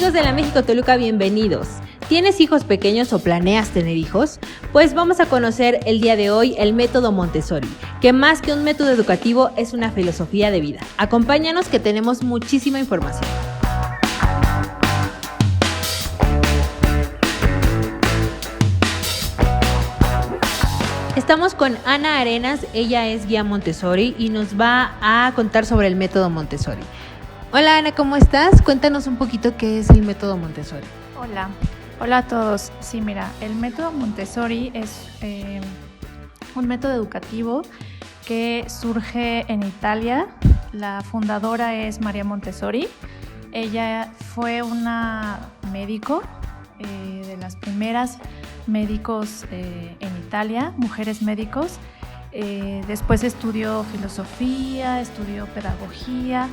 Amigos de la México Toluca, bienvenidos. ¿Tienes hijos pequeños o planeas tener hijos? Pues vamos a conocer el día de hoy el método Montessori, que más que un método educativo es una filosofía de vida. Acompáñanos que tenemos muchísima información. Estamos con Ana Arenas, ella es guía Montessori y nos va a contar sobre el método Montessori. Hola Ana, ¿cómo estás? Cuéntanos un poquito qué es el método Montessori. Hola a todos. Sí, mira, el método Montessori es un método educativo que surge en Italia. La fundadora es María Montessori. Ella fue una médico, de las primeras médicos en Italia, mujeres médicos. Después estudió filosofía, estudió pedagogía,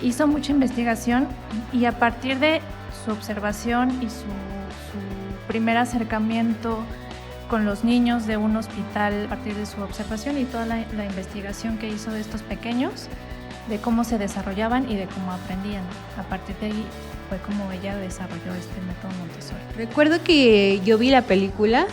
hizo mucha investigación y a partir de su observación y su primer acercamiento con los niños de un hospital, a partir de su observación y toda la investigación que hizo de estos pequeños, de cómo se desarrollaban y de cómo aprendían. A partir de ahí fue como ella desarrolló este método Montessori. Recuerdo que yo vi la película,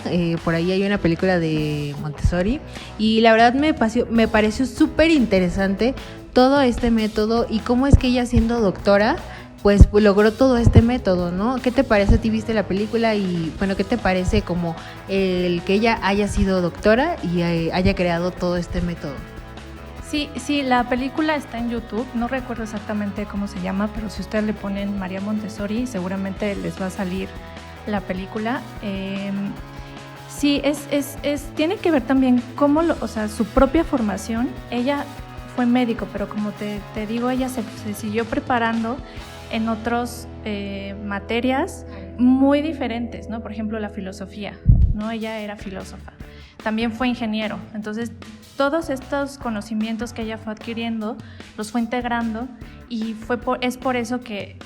por ahí hay una película de Montessori y la verdad me pareció súper interesante todo este método y cómo es que ella siendo doctora pues logró todo este método, ¿no? ¿Qué te parece? ¿A ti viste la película? Y bueno, ¿qué te parece como el que ella haya sido doctora y haya creado todo este método? Sí, la película está en YouTube, no recuerdo exactamente cómo se llama, pero si ustedes le ponen María Montessori, seguramente les va a salir la película. Sí, tiene que ver también cómo, su propia formación. Ella fue médico, pero como te digo, ella se siguió preparando en otras materias muy diferentes, ¿no? Por ejemplo, la filosofía, ¿no? Ella era filósofa. También fue ingeniero. Entonces, todos estos conocimientos que ella fue adquiriendo, los fue integrando y es por eso que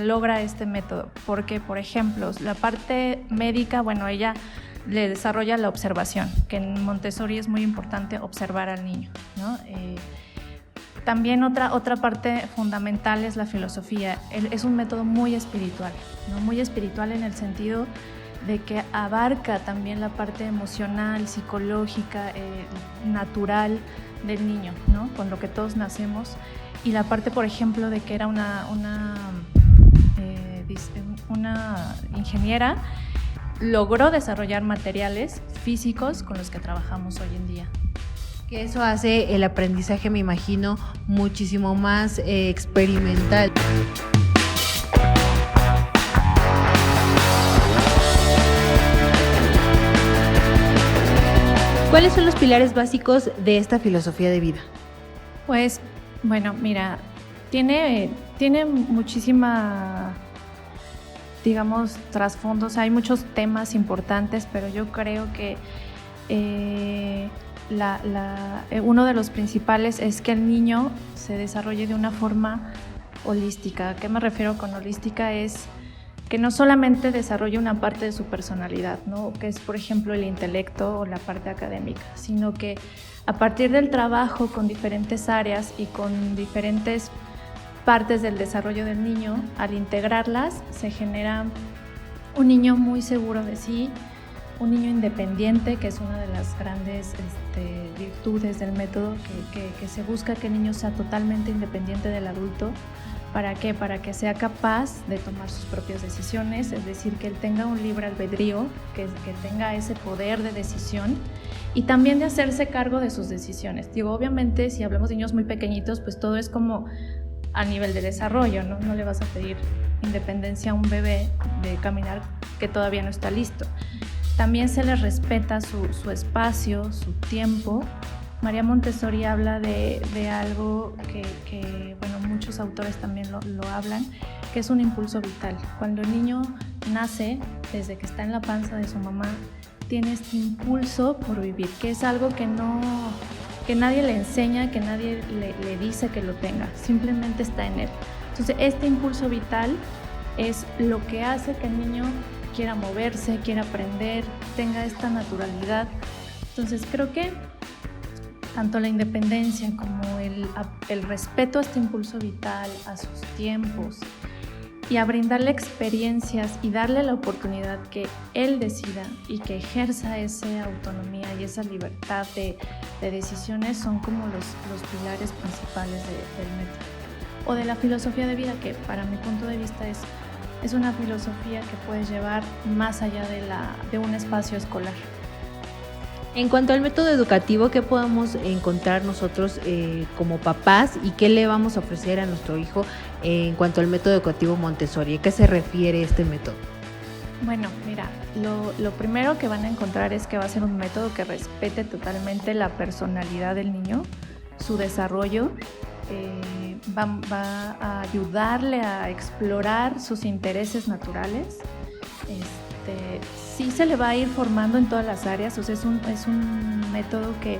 logra este método. Porque, por ejemplo, la parte médica, bueno, ella le desarrolla la observación, que en Montessori es muy importante observar al niño, ¿no? También otra parte fundamental es la filosofía. Es un método muy espiritual, ¿no? Muy espiritual en el sentido de que abarca también la parte emocional, psicológica, natural del niño, ¿no? Con lo que todos nacemos. Y la parte, por ejemplo, de que era una ingeniera, logró desarrollar materiales físicos con los que trabajamos hoy en día. Que eso hace el aprendizaje, me imagino, muchísimo más experimental. ¿Cuáles son los pilares básicos de esta filosofía de vida? Pues, bueno, mira, tiene muchísima, digamos, trasfondos. Hay muchos temas importantes, pero yo creo que uno de los principales es que el niño se desarrolle de una forma holística. ¿A qué me refiero con holística? Es que no solamente desarrolle una parte de su personalidad, ¿no? Que es, por ejemplo, el intelecto o la parte académica, sino que a partir del trabajo con diferentes áreas y con diferentes partes del desarrollo del niño, al integrarlas, se genera un niño muy seguro de sí, un niño independiente, que es una de las grandes virtudes del método, que se busca que el niño sea totalmente independiente del adulto. ¿Para qué? Para que sea capaz de tomar sus propias decisiones, es decir, que él tenga un libre albedrío, que tenga ese poder de decisión y también de hacerse cargo de sus decisiones. Digo, obviamente, si hablamos de niños muy pequeñitos, pues todo es como a nivel de desarrollo, ¿no? No le vas a pedir independencia a un bebé de caminar que todavía no está listo. También se le respeta su espacio, su tiempo. María Montessori habla de algo que bueno, muchos autores también lo hablan, que es un impulso vital. Cuando el niño nace, desde que está en la panza de su mamá, tiene este impulso por vivir, que es algo que nadie le enseña, que nadie le dice que lo tenga, simplemente está en él. Entonces, este impulso vital es lo que hace que el niño quiera moverse, quiera aprender, tenga esta naturalidad. Entonces, creo que tanto la independencia como el respeto a este impulso vital, a sus tiempos y a brindarle experiencias y darle la oportunidad que él decida y que ejerza esa autonomía y esa libertad de decisiones son como los pilares principales del método o de la filosofía de vida, que para mi punto de vista es una filosofía que puedes llevar más allá de un espacio escolar. En cuanto al método educativo, ¿qué podemos encontrar nosotros como papás y qué le vamos a ofrecer a nuestro hijo en cuanto al método educativo Montessori? ¿A qué se refiere este método? Bueno, mira, lo primero que van a encontrar es que va a ser un método que respete totalmente la personalidad del niño, su desarrollo, va a ayudarle a explorar sus intereses naturales. Sí se le va a ir formando en todas las áreas, o sea, es un método que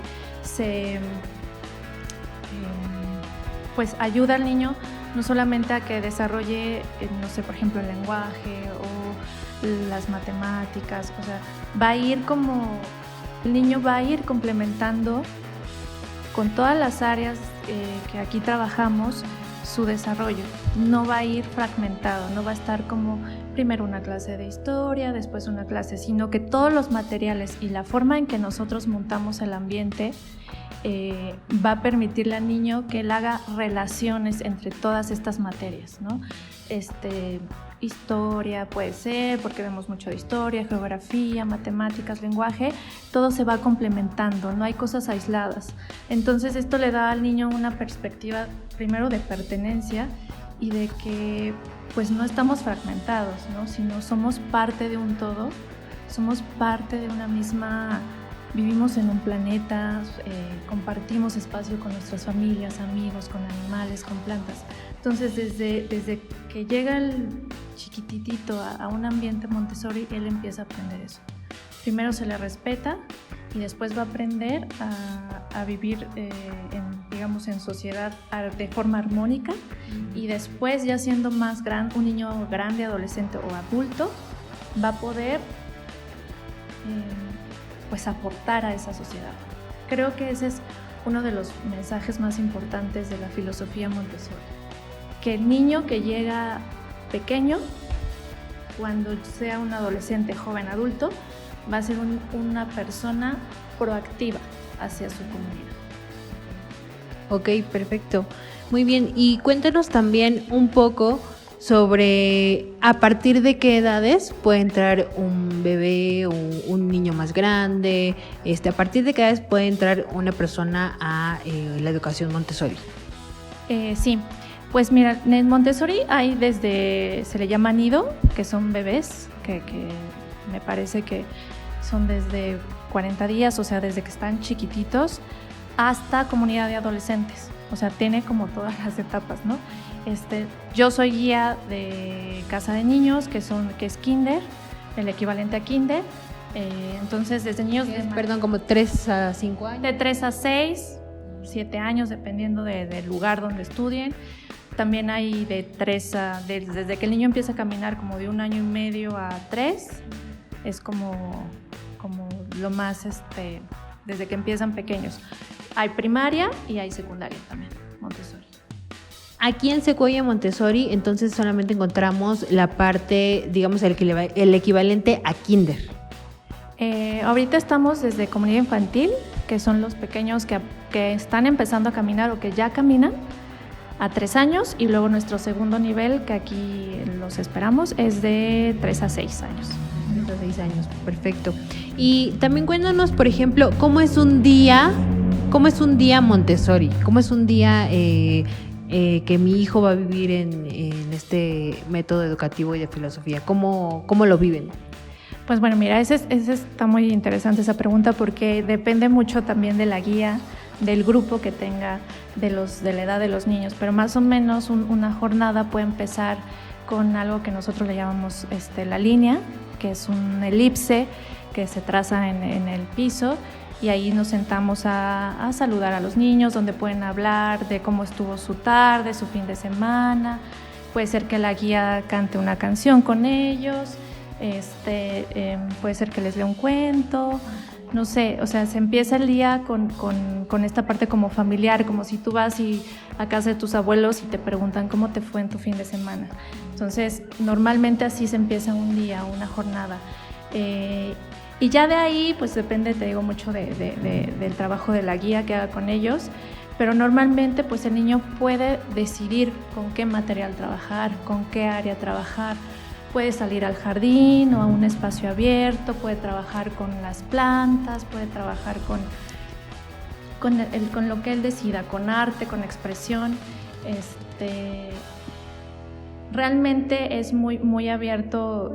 pues ayuda al niño no solamente a que desarrolle, no sé, por ejemplo, el lenguaje o las matemáticas, o sea, el niño va a ir complementando con todas las áreas que aquí trabajamos su desarrollo, no va a ir fragmentado, no va a estar como primero una clase de historia, después una clase, sino que todos los materiales y la forma en que nosotros montamos el ambiente va a permitirle al niño que él haga relaciones entre todas estas materias, ¿no? Historia puede ser, porque vemos mucho de historia, geografía, matemáticas, lenguaje, todo se va complementando, no hay cosas aisladas. Entonces esto le da al niño una perspectiva primero de pertenencia y de que pues no estamos fragmentados, ¿no? Sino somos parte de un todo, somos parte de una misma, vivimos en un planeta, compartimos espacio con nuestras familias, amigos, con animales, con plantas. Entonces desde que llega el chiquititito a un ambiente Montessori, él empieza a aprender eso. Primero se le respeta y después va a aprender a vivir en sociedad de forma armónica, y después ya siendo más grande, un niño grande, adolescente o adulto, va a poder pues aportar a esa sociedad. Creo que ese es uno de los mensajes más importantes de la filosofía Montessori, que el niño que llega pequeño, cuando sea un adolescente, joven, adulto, va a ser una persona proactiva hacia su comunidad. Ok, perfecto. Muy bien, y cuéntanos también un poco sobre a partir de qué edades puede entrar un bebé o un niño más grande, a partir de qué edades puede entrar una persona a la educación Montessori. Sí, pues mira, en Montessori hay se le llama nido, que son bebés, que me parece que son desde 40 días, o sea, desde que están chiquititos, hasta comunidad de adolescentes, o sea, tiene como todas las etapas, ¿no? Yo soy guía de casa de niños, que es kinder, el equivalente a kinder, entonces desde niños... como 3 a 5 años. De 3 a 6, 7 años, dependiendo del lugar donde estudien. También hay desde que el niño empieza a caminar, como de 1 año y medio a 3, es como lo más, desde que empiezan pequeños. Hay primaria y hay secundaria también, Montessori. Aquí en Sequoia Montessori, entonces solamente encontramos la parte, digamos, el equivalente a kinder. Ahorita estamos desde comunidad infantil, que son los pequeños que están empezando a caminar o que ya caminan, a 3 años, y luego nuestro segundo nivel, que aquí los esperamos, es de 3 a 6 años. 3 a 6 años, perfecto. Y también cuéntanos, por ejemplo, ¿cómo es un día Montessori? ¿Cómo es un día que mi hijo va a vivir en este método educativo y de filosofía? ¿Cómo lo viven? Pues bueno, mira, ese está muy interesante esa pregunta, porque depende mucho también de la guía, del grupo que tenga, de la edad de los niños, pero más o menos una jornada puede empezar con algo que nosotros le llamamos la línea, que es un elipse que se traza en el piso, y ahí nos sentamos a saludar a los niños, donde pueden hablar de cómo estuvo su tarde, su fin de semana. Puede ser que la guía cante una canción con ellos, puede ser que les lea un cuento, no sé, o sea, se empieza el día con esta parte como familiar, como si tú vas a casa de tus abuelos y te preguntan cómo te fue en tu fin de semana. Entonces, normalmente así se empieza un día, una jornada. Y ya de ahí, pues depende, te digo, mucho del trabajo de la guía que haga con ellos, pero normalmente pues el niño puede decidir con qué material trabajar, con qué área trabajar. Puede salir al jardín o a un espacio abierto, puede trabajar con las plantas, puede trabajar con lo que él decida, con arte, con expresión. Realmente es muy, muy abierto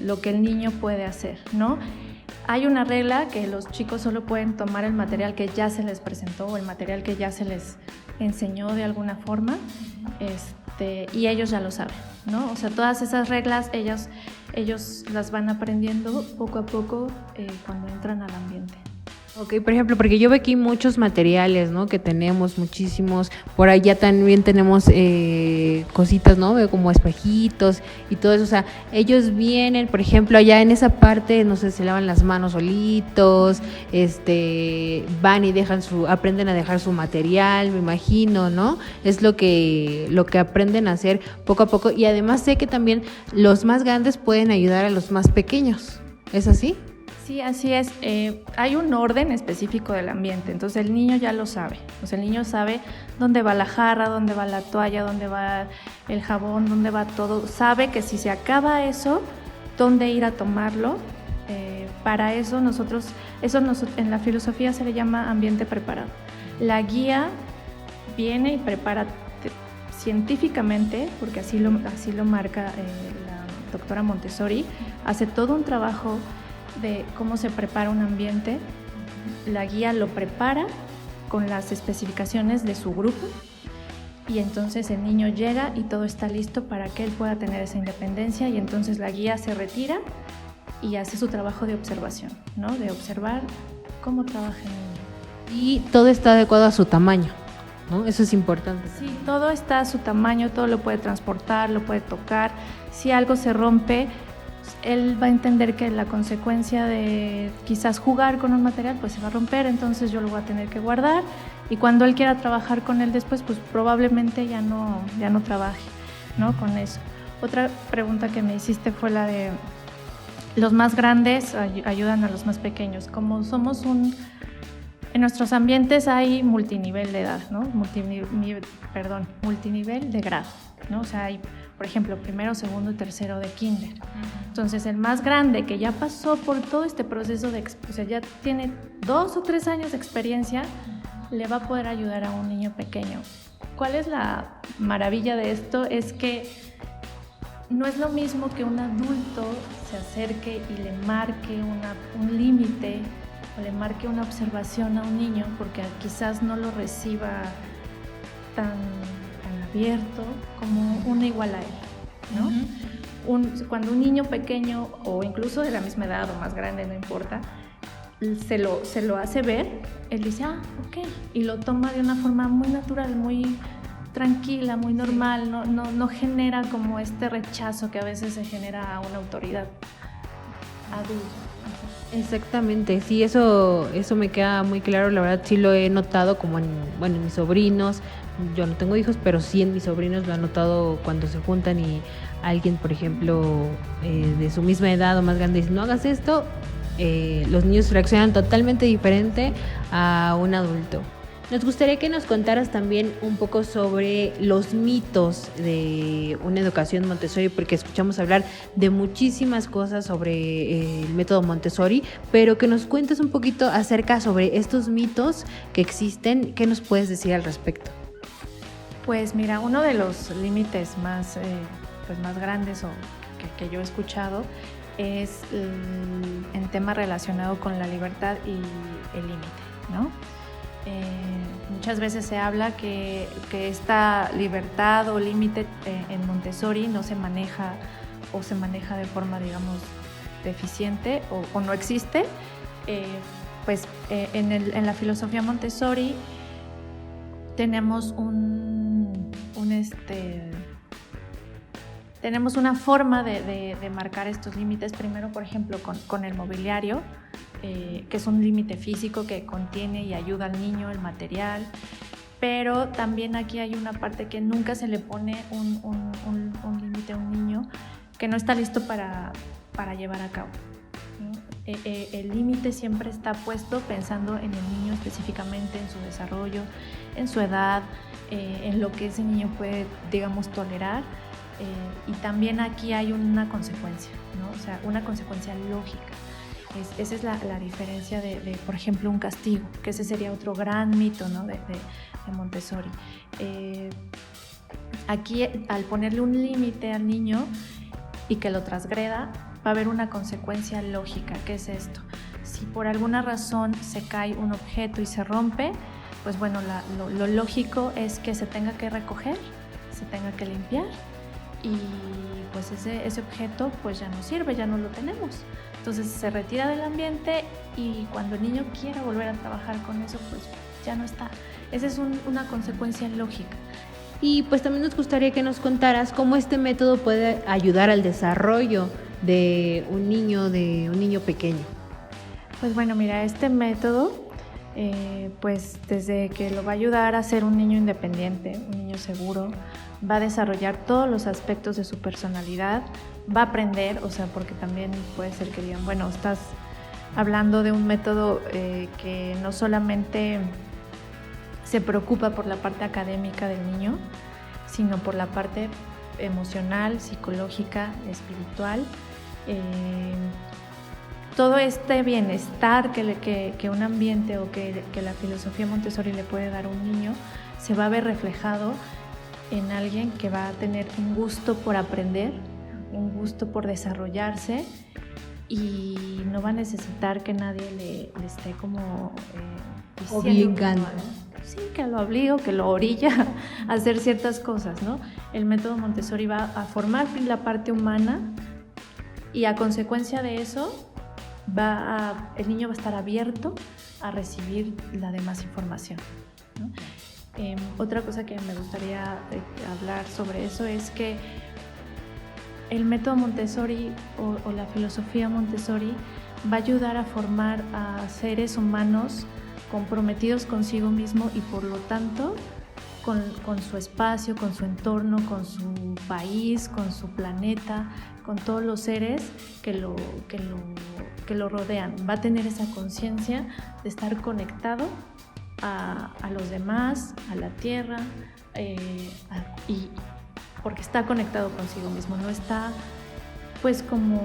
lo que el niño puede hacer, ¿no? Hay una regla que los chicos solo pueden tomar el material que ya se les presentó o el material que ya se les enseñó de alguna forma, y ellos ya lo saben, ¿no? O sea, todas esas reglas ellos las van aprendiendo poco a poco cuando entran al ambiente. Ok, por ejemplo, porque yo veo aquí muchos materiales, ¿no? Que tenemos muchísimos. Por allá también tenemos cositas, ¿no? Veo como espejitos y todo eso. O sea, ellos vienen, por ejemplo, allá en esa parte, no sé, se lavan las manos solitos, van y aprenden a dejar su material, me imagino, ¿no? Es lo que aprenden a hacer poco a poco. Y además sé que también los más grandes pueden ayudar a los más pequeños. ¿Es así? Sí, así es. Hay un orden específico del ambiente, entonces el niño ya lo sabe. O sea, el niño sabe dónde va la jarra, dónde va la toalla, dónde va el jabón, dónde va todo. Sabe que si se acaba eso, dónde ir a tomarlo. Para eso en la filosofía se le llama ambiente preparado. La guía viene y prepara científicamente, porque así lo marca la doctora Montessori, hace todo un trabajo de cómo se prepara un ambiente. La guía lo prepara con las especificaciones de su grupo y entonces el niño llega y todo está listo para que él pueda tener esa independencia, y entonces la guía se retira y hace su trabajo de observación, ¿no? De observar cómo trabaja el niño. Y todo está adecuado a su tamaño, ¿no? Eso es importante. Sí, todo está a su tamaño, todo lo puede transportar, lo puede tocar. Si algo se rompe, él va a entender que la consecuencia de quizás jugar con un material pues se va a romper, entonces yo lo voy a tener que guardar, y cuando él quiera trabajar con él después, pues probablemente ya no trabaje, ¿no? Con eso. Otra pregunta que me hiciste fue la de los más grandes ayudan a los más pequeños. Como en nuestros ambientes hay multinivel de edad, ¿no? Multinivel de grado, ¿no? O sea, hay, por ejemplo, primero, segundo y tercero de kinder. Entonces, el más grande que ya pasó por todo este proceso o sea, ya tiene 2 o 3 años de experiencia, le va a poder ayudar a un niño pequeño. ¿Cuál es la maravilla de esto? Es que no es lo mismo que un adulto se acerque y le marque un límite o le marque una observación a un niño, porque quizás no lo reciba tan abierto como una igual a él, ¿no? Cuando un niño pequeño o incluso de la misma edad o más grande, no importa, se lo hace ver, él dice, ok, y lo toma de una forma muy natural, muy tranquila, muy normal, no genera como este rechazo que a veces se genera a una autoridad adulta. Exactamente, sí, eso me queda muy claro, la verdad sí lo he notado como en mis sobrinos. Yo no tengo hijos, pero sí en mis sobrinos lo he notado cuando se juntan y alguien, por ejemplo, de su misma edad o más grande dice, no hagas esto, los niños reaccionan totalmente diferente a un adulto. Nos gustaría que nos contaras también un poco sobre los mitos de una educación Montessori, porque escuchamos hablar de muchísimas cosas sobre el método Montessori, pero que nos cuentes un poquito acerca sobre estos mitos que existen. ¿Qué nos puedes decir al respecto? Pues mira, uno de los límites más grandes o que yo he escuchado es en tema relacionado con la libertad y el límite, ¿no? Muchas veces se habla que esta libertad o límite en Montessori no se maneja o se maneja de forma, digamos, deficiente o no existe. En la filosofía Montessori tenemos tenemos una forma de marcar estos límites. Primero, por ejemplo, con el mobiliario. que es un límite físico que contiene y ayuda al niño, el material, pero también aquí hay una parte que nunca se le pone un límite a un niño que no está listo para llevar a cabo, ¿no? El límite siempre está puesto pensando en el niño específicamente, en su desarrollo, en su edad, en lo que ese niño puede, digamos, tolerar, y también aquí hay una consecuencia, ¿no? O sea, una consecuencia lógica. Esa es la diferencia de, por ejemplo, un castigo, que ese sería otro gran mito, ¿no? de Montessori. Aquí, al ponerle un límite al niño y que lo transgreda, va a haber una consecuencia lógica. ¿Qué es esto? Si por alguna razón se cae un objeto y se rompe, pues bueno, lo lógico es que se tenga que recoger, se tenga que limpiar, y pues ese objeto pues ya no sirve, ya no lo tenemos. Entonces se retira del ambiente y cuando el niño quiera volver a trabajar con eso, pues ya no está. Esa es una consecuencia lógica. Y pues también nos gustaría que nos contaras cómo este método puede ayudar al desarrollo de un niño pequeño. Pues bueno, mira, este método, pues desde que lo va a ayudar a ser un niño independiente, un niño seguro, va a desarrollar todos los aspectos de su personalidad, va a aprender, o sea, porque también puede ser que digan, bueno, estás hablando de un método que no solamente se preocupa por la parte académica del niño, sino por la parte emocional, psicológica, espiritual. Todo este bienestar que un ambiente o que la filosofía Montessori le puede dar a un niño se va a ver reflejado en alguien que va a tener un gusto por aprender, un gusto por desarrollarse, y no va a necesitar que nadie le esté como obligando. Sí, que lo obliga o que lo orilla a hacer ciertas cosas, ¿no? El método Montessori va a formar la parte humana, y a consecuencia de eso el niño va a estar abierto a recibir la demás información, ¿no? Otra cosa que me gustaría hablar sobre eso es que el método Montessori o la filosofía Montessori va a ayudar a formar a seres humanos comprometidos consigo mismo y por lo tanto con su espacio, con su entorno, con su país, con su planeta, con todos los seres que lo rodean. Va a tener esa conciencia de estar conectado a los demás, a la tierra, y porque está conectado consigo mismo, no está pues como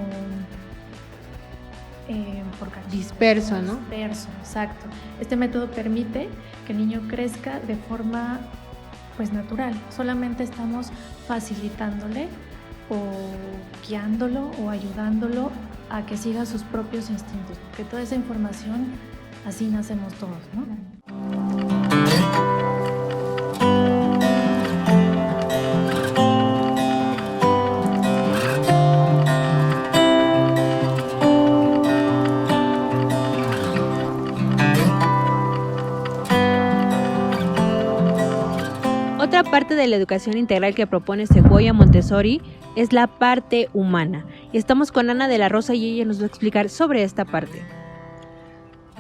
disperso, ¿no? Disperso, exacto. Este método permite que el niño crezca de forma pues natural, solamente estamos facilitándole o guiándolo o ayudándolo a que siga sus propios instintos, porque toda esa información, así nacemos todos, ¿no? Otra parte de la educación integral que propone Sequoia Montessori es la parte humana. Y estamos con Ana de la Rosa y ella nos va a explicar sobre esta parte.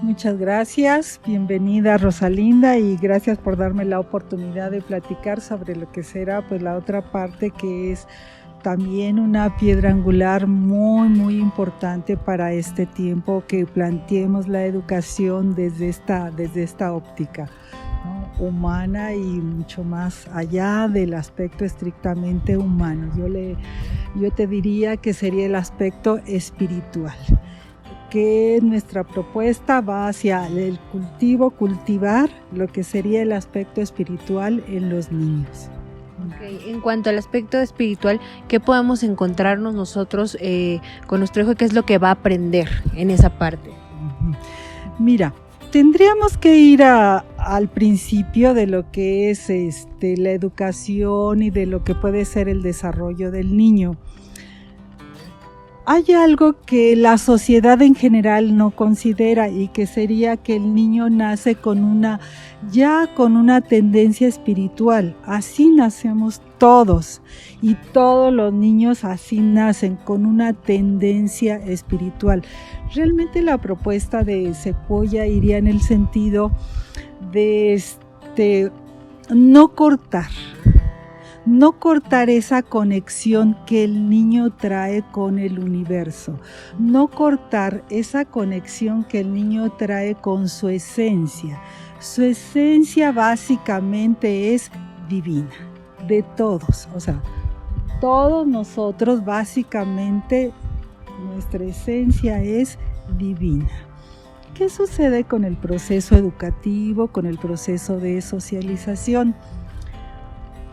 Muchas gracias, bienvenida Rosalinda, y gracias por darme la oportunidad de platicar sobre lo que será pues la otra parte, que es también una piedra angular muy muy importante para este tiempo, que planteemos la educación desde esta óptica, ¿no? Humana y mucho más allá del aspecto estrictamente humano. Yo te diría que sería el aspecto espiritual, que nuestra propuesta va hacia el cultivar lo que sería el aspecto espiritual en los niños. Okay. En cuanto al aspecto espiritual, ¿qué podemos encontrarnos nosotros con nuestro hijo? ¿Qué es lo que va a aprender en esa parte? Mira, tendríamos que ir al principio de lo que es la educación y de lo que puede ser el desarrollo del niño. Hay algo que la sociedad en general no considera, y que sería que el niño nace con una ya con una tendencia espiritual. Así nacemos todos y todos los niños así nacen, con una tendencia espiritual. Realmente la propuesta de Sequoia iría en el sentido de no cortar esa conexión que el niño trae con el universo, no cortar esa conexión que el niño trae con su esencia. Su esencia básicamente es divina, de todos, o sea, todos nosotros básicamente nuestra esencia es divina. ¿Qué sucede con el proceso educativo, con el proceso de socialización?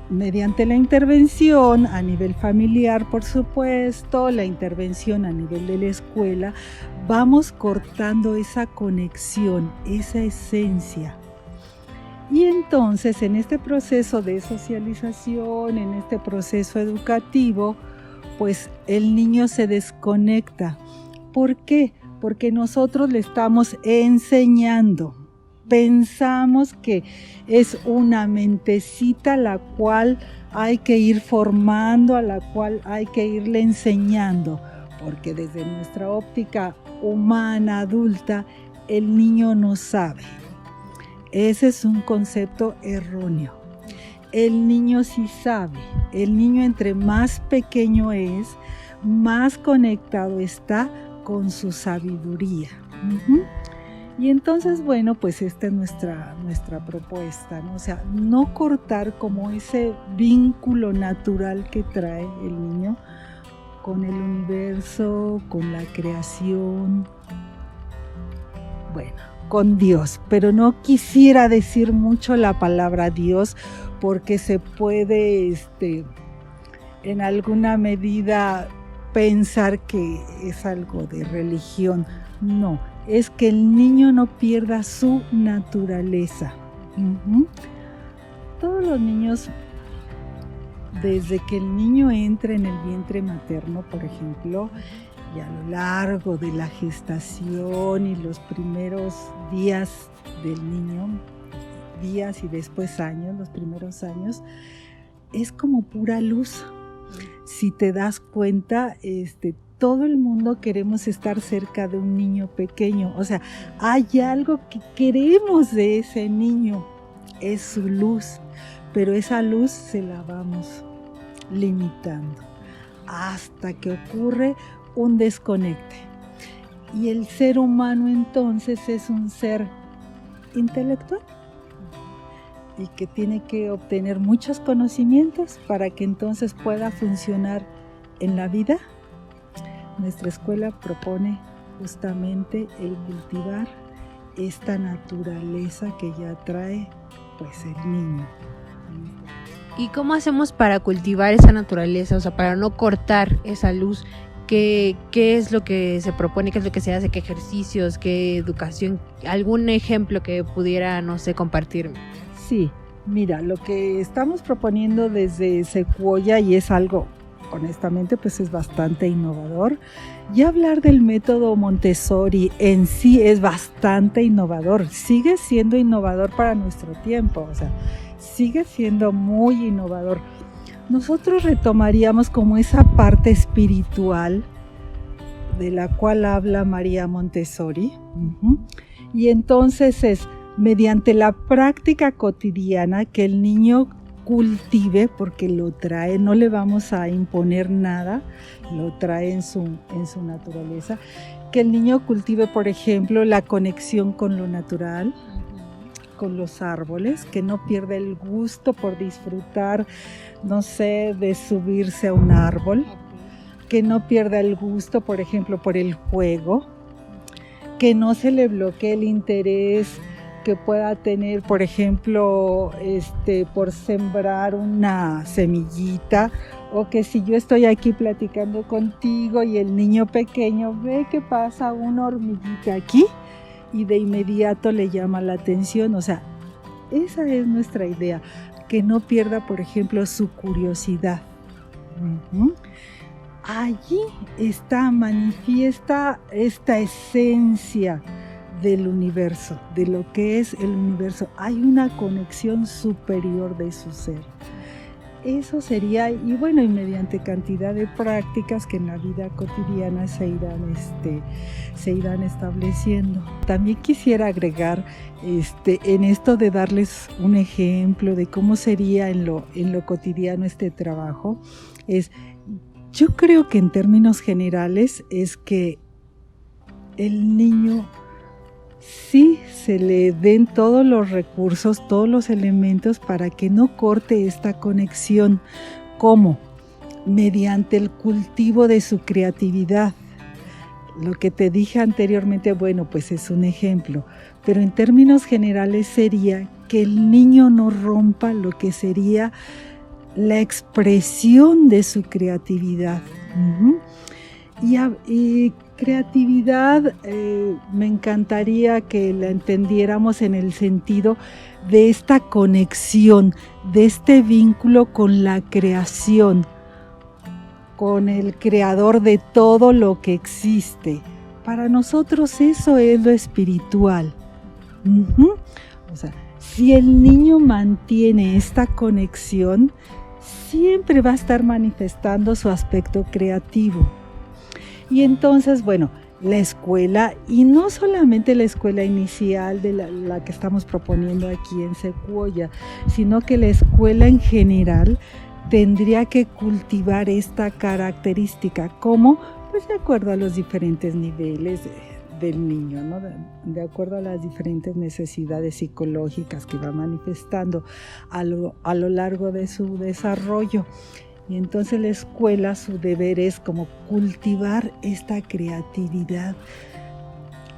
Mediante la intervención a nivel familiar, por supuesto, la intervención a nivel de la escuela, vamos cortando esa conexión, esa esencia. Y entonces en este proceso de socialización, en este proceso educativo, pues el niño se desconecta. ¿Por qué? Porque nosotros le estamos enseñando. Pensamos que es una mentecita la cual hay que ir formando, a la cual hay que irle enseñando, porque desde nuestra óptica humana, adulta, el niño no sabe. Ese es un concepto erróneo. El niño sí sabe. El niño entre más pequeño es, más conectado está con su sabiduría. Y entonces, bueno, pues esta es nuestra propuesta, ¿no? O sea, no cortar como ese vínculo natural que trae el niño con el universo, con la creación, bueno, con Dios. Pero no quisiera decir mucho la palabra Dios porque se puede, en alguna medida pensar que es algo de religión. No, es que el niño no pierda su naturaleza. Todos los niños, desde que el niño entra en el vientre materno, por ejemplo, y a lo largo de la gestación y los primeros días del niño, días y después años, los primeros años, es como pura luz. Si te das cuenta, todo el mundo queremos estar cerca de un niño pequeño. O sea, hay algo que queremos de ese niño, es su luz, pero esa luz se la vamos limitando hasta que ocurre un desconecte. Y el ser humano entonces es un ser intelectual y que tiene que obtener muchos conocimientos para que entonces pueda funcionar en la vida. Nuestra escuela propone justamente el cultivar esta naturaleza que ya trae pues el niño. ¿Y cómo hacemos para cultivar esa naturaleza? O sea, para no cortar esa luz. ¿Qué es lo que se propone? ¿Qué es lo que se hace? ¿Qué ejercicios? ¿Qué educación? ¿Algún ejemplo que pudiera, no sé, compartirme? Sí, mira, lo que estamos proponiendo desde Sequoia, y es algo, honestamente, pues es bastante innovador. Y hablar del método Montessori en sí es bastante innovador. Sigue siendo innovador para nuestro tiempo, o sea, sigue siendo muy innovador. Nosotros retomaríamos como esa parte espiritual de la cual habla María Montessori. Y entonces es mediante la práctica cotidiana que el niño cultive, porque lo trae, no le vamos a imponer nada, lo trae en su naturaleza, que el niño cultive, por ejemplo, la conexión con lo natural, con los árboles, que no pierda el gusto por disfrutar, no sé, de subirse a un árbol, que no pierda el gusto, por ejemplo, por el juego, que no se le bloquee el interés que pueda tener, por ejemplo, por sembrar una semillita, o que si yo estoy aquí platicando contigo y el niño pequeño ve que pasa una hormiguita aquí y de inmediato le llama la atención. O sea, esa es nuestra idea, que no pierda, por ejemplo, su curiosidad. Allí manifiesta esta esencia del universo, de lo que es el universo. Hay una conexión superior de su ser. Eso sería, y bueno, y mediante cantidad de prácticas que en la vida cotidiana se irán estableciendo. También quisiera agregar en esto de darles un ejemplo de cómo sería en lo cotidiano este trabajo. Yo creo que en términos generales es que el niño sí se le den todos los recursos, todos los elementos para que no corte esta conexión. ¿Cómo? Mediante el cultivo de su creatividad. Lo que te dije anteriormente, bueno, pues es un ejemplo, pero en términos generales sería que el niño no rompa lo que sería la expresión de su creatividad. Y creatividad me encantaría que la entendiéramos en el sentido de esta conexión, de este vínculo con la creación, con el creador de todo lo que existe. Para nosotros eso es lo espiritual. O sea, si el niño mantiene esta conexión, siempre va a estar manifestando su aspecto creativo. Y entonces, bueno, la escuela, y no solamente la escuela inicial de la que estamos proponiendo aquí en Sequoia, sino que la escuela en general tendría que cultivar esta característica, como pues de acuerdo a los diferentes niveles del niño, ¿no? De acuerdo a las diferentes necesidades psicológicas que va manifestando a lo largo de su desarrollo. Y entonces la escuela, su deber es como cultivar esta creatividad.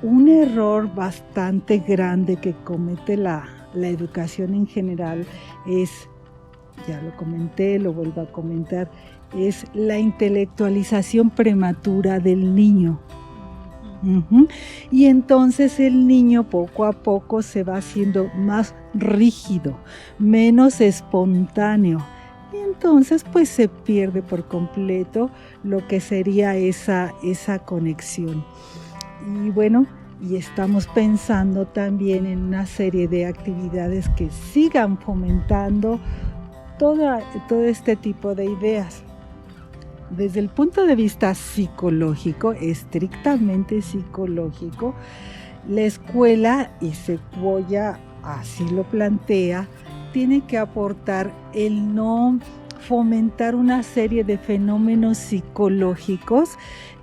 Un error bastante grande que comete la educación en general es, ya lo comenté, lo vuelvo a comentar, es la intelectualización prematura del niño. Y entonces el niño poco a poco se va haciendo más rígido, menos espontáneo. Y entonces pues se pierde por completo lo que sería esa conexión. Y bueno, y estamos pensando también en una serie de actividades que sigan fomentando todo este tipo de ideas. Desde el punto de vista psicológico, estrictamente psicológico, la escuela, y Sequoia así lo plantea, tiene que aportar el no fomentar una serie de fenómenos psicológicos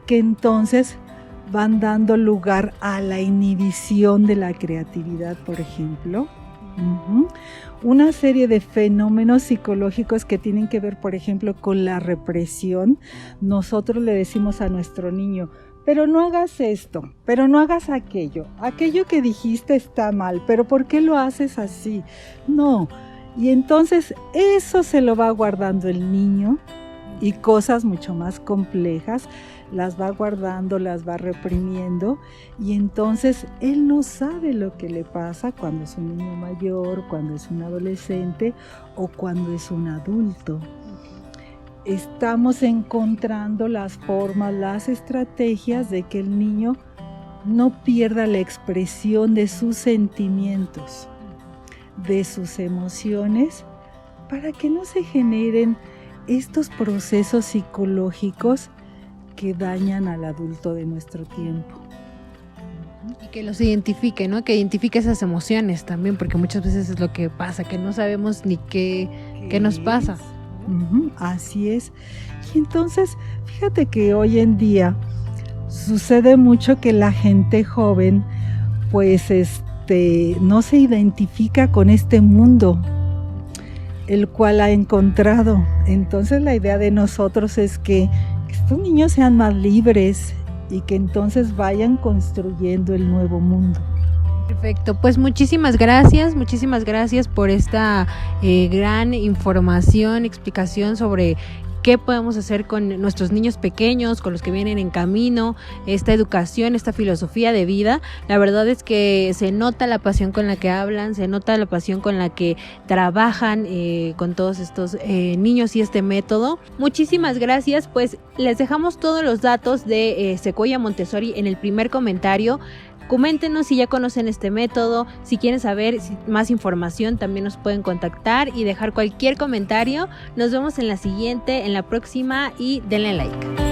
que entonces van dando lugar a la inhibición de la creatividad, por ejemplo. Una serie de fenómenos psicológicos que tienen que ver, por ejemplo, con la represión. Nosotros le decimos a nuestro niño, pero no hagas esto, pero no hagas aquello que dijiste está mal, pero ¿por qué lo haces así? No, y entonces eso se lo va guardando el niño, y cosas mucho más complejas las va guardando, las va reprimiendo, y entonces él no sabe lo que le pasa cuando es un niño mayor, cuando es un adolescente o cuando es un adulto. Estamos encontrando las formas, las estrategias de que el niño no pierda la expresión de sus sentimientos, de sus emociones, para que no se generen estos procesos psicológicos que dañan al adulto de nuestro tiempo. Y que los identifique, ¿no? Que identifique esas emociones también, porque muchas veces es lo que pasa, que no sabemos ni qué nos pasa. Así es. Y entonces, fíjate que hoy en día sucede mucho que la gente joven, pues no se identifica con este mundo, el cual ha encontrado. Entonces la idea de nosotros es que estos niños sean más libres y que entonces vayan construyendo el nuevo mundo. Perfecto, pues muchísimas gracias por esta gran información, explicación sobre qué podemos hacer con nuestros niños pequeños, con los que vienen en camino, esta educación, esta filosofía de vida. La verdad es que se nota la pasión con la que hablan, se nota la pasión con la que trabajan con todos estos niños y este método. Muchísimas gracias, pues les dejamos todos los datos de Sequoia Montessori en el primer comentario. Coméntenos si ya conocen este método, si quieren saber más información también nos pueden contactar y dejar cualquier comentario. Nos vemos en la siguiente, en la próxima y denle like.